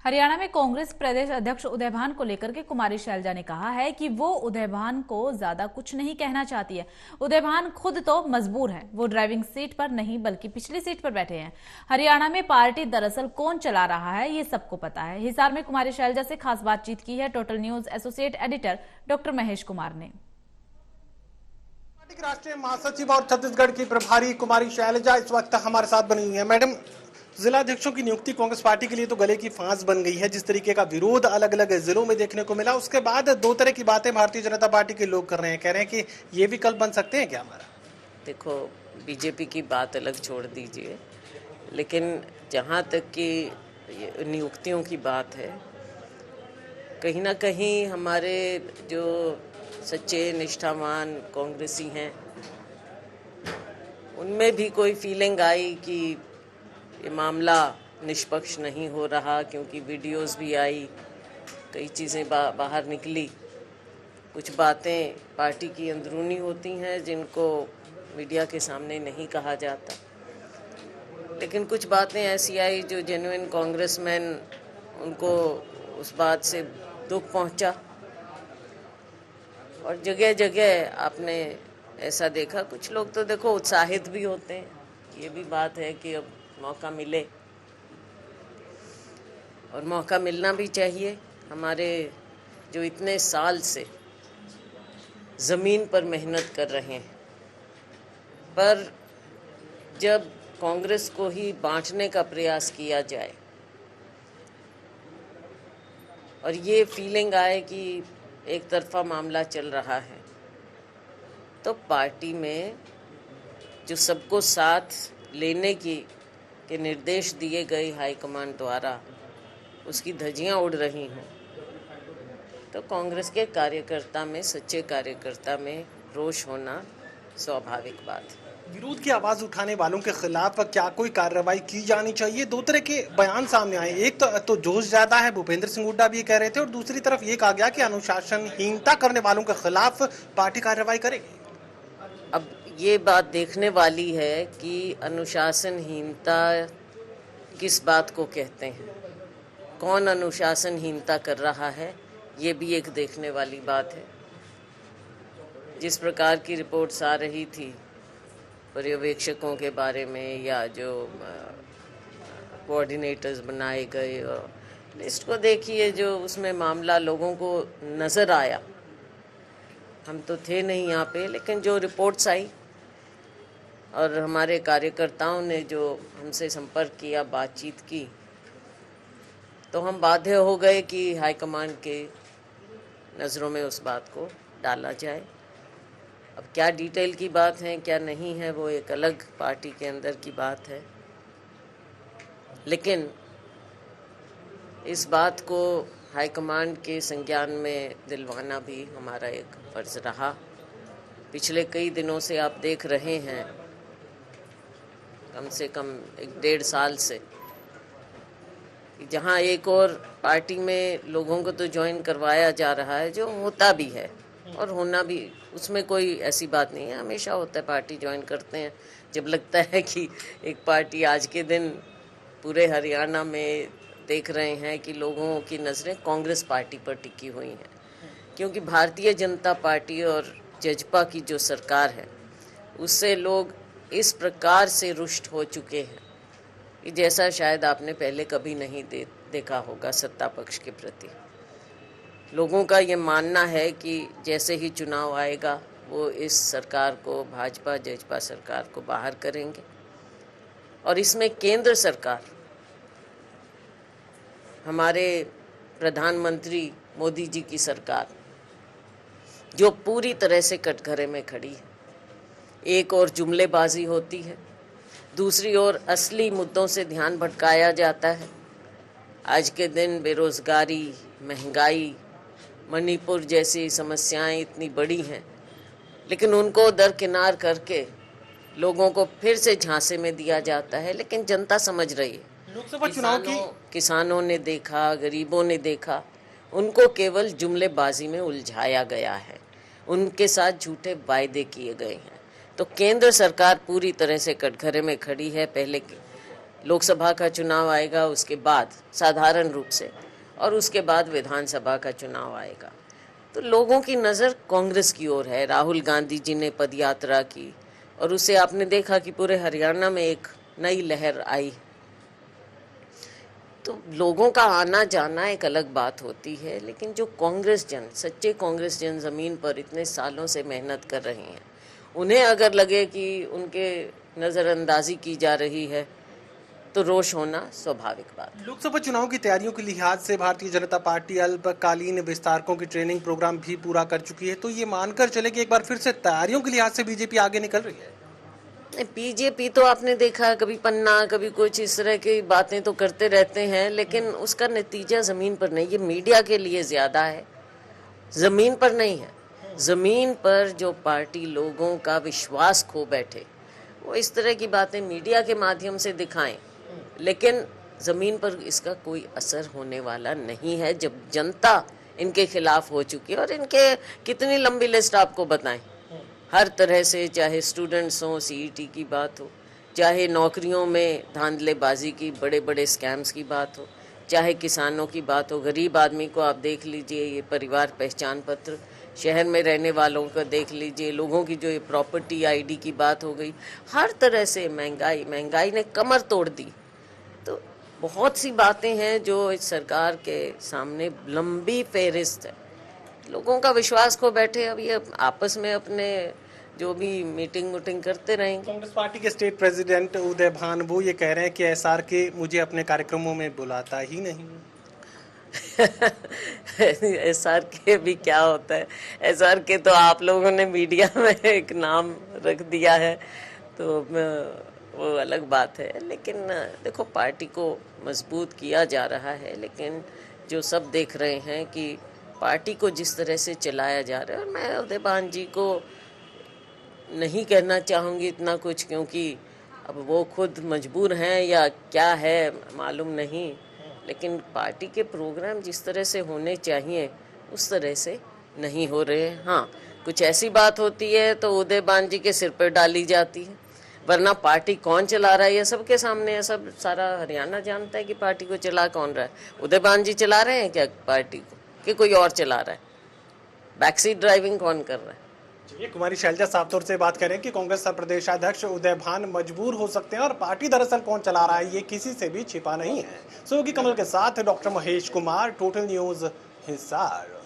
हरियाणा में कांग्रेस प्रदेश अध्यक्ष उदय भान को लेकर के कुमारी शैलजा ने कहा है कि वो उदय भान को ज्यादा कुछ नहीं कहना चाहती है। उदय भान खुद तो मजबूर है, वो ड्राइविंग सीट पर नहीं बल्कि पिछली सीट पर बैठे हैं। हरियाणा में पार्टी दरअसल कौन चला रहा है ये सबको पता है। हिसार में कुमारी शैलजा से खास बातचीत की है total news associate editor doctor Mahesh Kumar ने। पार्टी के राष्ट्रीय महासचिव और छत्तीसगढ़ की प्रभारी कुमारी शैलजा इस वक्त हमारे साथ बनी हुई है। मैडम, जिला अध्यक्षों की नियुक्ति कांग्रेस पार्टी के लिए तो गले की फांस बन गई है। जिस तरीके का विरोध अलग अलग जिलों में देखने को मिला, उसके बाद दो तरह की बातें भारतीय जनता पार्टी के लोग कर रहे हैं। कह रहे हैं कि ये विकल्प बन सकते हैं क्या हमारा? देखो, बीजेपी की बात अलग छोड़ दीजिए, लेकिन जहाँ तक कि नियुक्तियों की बात है, कहीं ना कहीं हमारे जो सच्चे निष्ठावान कांग्रेसी हैं उनमें भी कोई फीलिंग आई कि ये मामला निष्पक्ष नहीं हो रहा, क्योंकि वीडियोस भी आई, कई चीज़ें बाहर निकली। कुछ बातें पार्टी की अंदरूनी होती हैं जिनको मीडिया के सामने नहीं कहा जाता, लेकिन कुछ बातें ऐसी आई जो जेन्युइन कांग्रेसमैन उनको उस बात से दुख पहुंचा। और जगह जगह आपने ऐसा देखा, कुछ लोग तो देखो उत्साहित भी होते हैं, ये भी बात है कि अब मौका मिले और मौका मिलना भी चाहिए। हमारे जो इतने साल से ज़मीन पर मेहनत कर रहे हैं, पर जब कांग्रेस को ही बांटने का प्रयास किया जाए और ये फीलिंग आए कि एक तरफा मामला चल रहा है, तो पार्टी में जो सबको साथ लेने के निर्देश दिए गए हाईकमान द्वारा, उसकी धज्जियां उड़ रही हैं, तो कांग्रेस के कार्यकर्ता में, सच्चे कार्यकर्ता में रोष होना स्वाभाविक बात है। विरोध की आवाज उठाने वालों के खिलाफ क्या कोई कार्रवाई की जानी चाहिए? दो तरह के बयान सामने आए। एक तो जोश ज्यादा है, भूपेंद्र सिंह हुड्डा भी ये कह रहे थे, और दूसरी तरफ ये कहा गया कि अनुशासनहीनता करने वालों के खिलाफ पार्टी कार्रवाई करेगी। अब ये बात देखने वाली है कि अनुशासनहीनता किस बात को कहते हैं, कौन अनुशासनहीनता कर रहा है, ये भी एक देखने वाली बात है। जिस प्रकार की रिपोर्ट्स आ रही थी पर्यवेक्षकों के बारे में, या जो कोऑर्डिनेटर्स बनाए गए, और लिस्ट को देखिए जो उसमें मामला लोगों को नज़र आया, हम तो थे नहीं यहाँ पे, लेकिन जो रिपोर्ट्स आई और हमारे कार्यकर्ताओं ने जो हमसे संपर्क किया, बातचीत की, तो हम बाध्य हो गए कि हाईकमान के नज़रों में उस बात को डाला जाए। अब क्या डिटेल की बात है, क्या नहीं है, वो एक अलग पार्टी के अंदर की बात है, लेकिन इस बात को हाईकमान के संज्ञान में दिलवाना भी हमारा एक फर्ज रहा। पिछले कई दिनों से आप देख रहे हैं, कम से कम 1.5 साल से, जहां एक और पार्टी में लोगों को तो ज्वाइन करवाया जा रहा है, जो होता भी है और होना भी, उसमें कोई ऐसी बात नहीं है, हमेशा होता है, पार्टी ज्वाइन करते हैं जब लगता है कि एक पार्टी। आज के दिन पूरे हरियाणा में देख रहे हैं कि लोगों की नज़रें कांग्रेस पार्टी पर टिकी हुई हैं, क्योंकि भारतीय जनता पार्टी और जजपा की जो सरकार है उससे लोग इस प्रकार से रुष्ट हो चुके हैं कि जैसा शायद आपने पहले कभी नहीं देखा होगा सत्ता पक्ष के प्रति। लोगों का ये मानना है कि जैसे ही चुनाव आएगा वो इस सरकार को, भाजपा जजपा सरकार को बाहर करेंगे, और इसमें केंद्र सरकार, हमारे प्रधानमंत्री मोदी जी की सरकार, जो पूरी तरह से कटघरे में खड़ी है। एक और जुमलेबाजी होती है, दूसरी ओर असली मुद्दों से ध्यान भटकाया जाता है। आज के दिन बेरोजगारी, महंगाई, मणिपुर जैसी समस्याएं इतनी बड़ी हैं, लेकिन उनको दरकिनार करके लोगों को फिर से झांसे में दिया जाता है। लेकिन जनता समझ रही है, लोकसभा चुनाव की किसानों ने देखा, गरीबों ने देखा, उनको केवल जुमलेबाजी में उलझाया गया है, उनके साथ झूठे वायदे किए गए हैं। तो केंद्र सरकार पूरी तरह से कटघरे में खड़ी है। पहले लोकसभा का चुनाव आएगा उसके बाद साधारण रूप से, और उसके बाद विधानसभा का चुनाव आएगा। तो लोगों की नज़र कांग्रेस की ओर है। राहुल गांधी जी ने पदयात्रा की और उससे आपने देखा कि पूरे हरियाणा में एक नई लहर आई। तो लोगों का आना जाना एक अलग बात होती है, लेकिन जो कांग्रेस जन, सच्चे कांग्रेस जन ज़मीन पर इतने सालों से मेहनत कर रही हैं, उन्हें अगर लगे कि उनके नज़रअंदाजी की जा रही है तो रोष होना स्वाभाविक बात। लोकसभा चुनाव की तैयारियों के लिहाज से भारतीय जनता पार्टी अल्पकालीन विस्तारकों की ट्रेनिंग प्रोग्राम भी पूरा कर चुकी है, तो ये मानकर चले कि एक बार फिर से तैयारियों के लिहाज से बीजेपी आगे निकल रही है। बीजेपी तो आपने देखा कभी पन्ना, कभी कुछ इस तरह की बातें तो करते रहते हैं, लेकिन उसका नतीजा जमीन पर नहीं। ये मीडिया के लिए ज्यादा है, जमीन पर नहीं है। जमीन पर जो पार्टी लोगों का विश्वास खो बैठे वो इस तरह की बातें मीडिया के माध्यम से दिखाएं, लेकिन जमीन पर इसका कोई असर होने वाला नहीं है जब जनता इनके खिलाफ हो चुकी है। और इनके कितनी लंबी लिस्ट आपको बताएं, हर तरह से, चाहे स्टूडेंट्स हों, सीईटी की बात हो, चाहे नौकरियों में धांधलेबाजी की बड़े बड़े स्कैम्स की बात हो, चाहे किसानों की बात हो, गरीब आदमी को आप देख लीजिए, ये परिवार पहचान पत्र, शहर में रहने वालों को देख लीजिए, लोगों की जो ये प्रॉपर्टी आईडी की बात हो गई, हर तरह से महंगाई ने कमर तोड़ दी। तो बहुत सी बातें हैं जो इस सरकार के सामने लंबी फेहरिस्त है। लोगों का विश्वास खो बैठे, अब ये आपस में अपने जो भी मीटिंग करते रहेंगे। कांग्रेस पार्टी के स्टेट प्रेसिडेंट उदय भान वो ये कह रहे हैं कि एसआरके मुझे अपने कार्यक्रमों में बुलाता ही नहीं। एसआरके भी क्या होता है? एसआरके तो आप लोगों ने मीडिया में एक नाम रख दिया है, तो वो अलग बात है। लेकिन देखो, पार्टी को मजबूत किया जा रहा है, लेकिन जो सब देख रहे हैं कि पार्टी को जिस तरह से चलाया जा रहा है, और मैं उदय भान जी को नहीं कहना चाहूँगी इतना कुछ, क्योंकि अब वो खुद मजबूर हैं या क्या है मालूम नहीं, लेकिन पार्टी के प्रोग्राम जिस तरह से होने चाहिए उस तरह से नहीं हो रहे हैं। हाँ, कुछ ऐसी बात होती है तो उदय भान जी के सिर पर डाली जाती है, वरना पार्टी कौन चला रहा है ये सबके सामने है। सब सारा हरियाणा जानता है कि पार्टी को चला कौन रहा है। उदय भान जी चला रहे हैं क्या पार्टी को, कि कोई और चला रहा है? बैकसीट ड्राइविंग कौन कर रहा है? ये कुमारी शैलजा साफ तौर से बात करें कि कांग्रेस प्रदेशाध्यक्ष उदय भान मजबूर हो सकते हैं और पार्टी दरअसल कौन चला रहा है ये किसी से भी छिपा नहीं है। सहयोगी कमल के साथ doctor Mahesh Kumar, total news, Hisar.